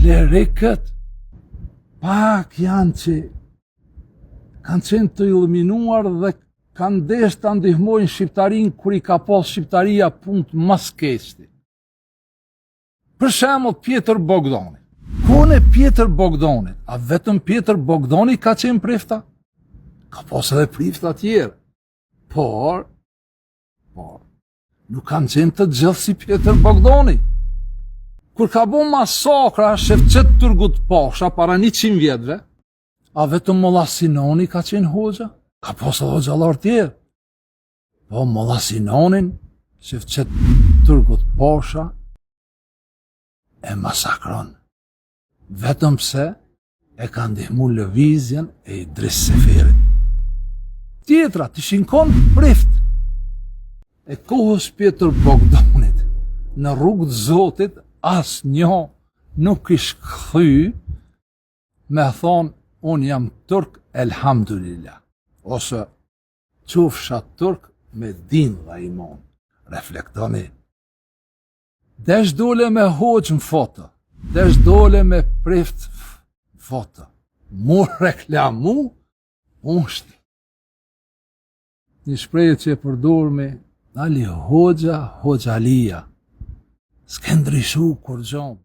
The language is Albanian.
klerikët pak janë që kanë qenë të iluminuar dhe kanë desh të ndihmojnë shqiptarin kur i ka pas shqiptaria punë të mas keqti. Për shembull Pjetër Bogdani. Kone Pjetër Bogdanit, a vetëm Pjetër Bogdani ka qenë prifta? Ka pas edhe prifta tjerë. Por, nuk kanë qenë të gjithë si Pjetër Bogdani. Kur ka bo masakra Shefqet Turgut Pasha para 100 vjetëve, a vetëm Molla Sinani ka qenë hoxha? Ka pas edhe xhallar tjerë. Po Molla Sinanin, Shefqet Turgut Pasha e masakron. Vetëm pse e ka ndihmu lëvizjen e Idris Seferit. Tjetra të shinkon prift. E kohës Pjetër Bogdanit, në rrugë të Zotit, asnjë nuk ish kthy me thonë unë jam turk, elhamdulillah, ose qofsha turk me din dhe iman. Reflektoni. Desh dole me hoqë në foto, desh dole me prift foto. Mu reklamu, ushtë. Një shprehje që e përdor me dali hoxha, hoxhalia. S'ke ndryshu kur gjon.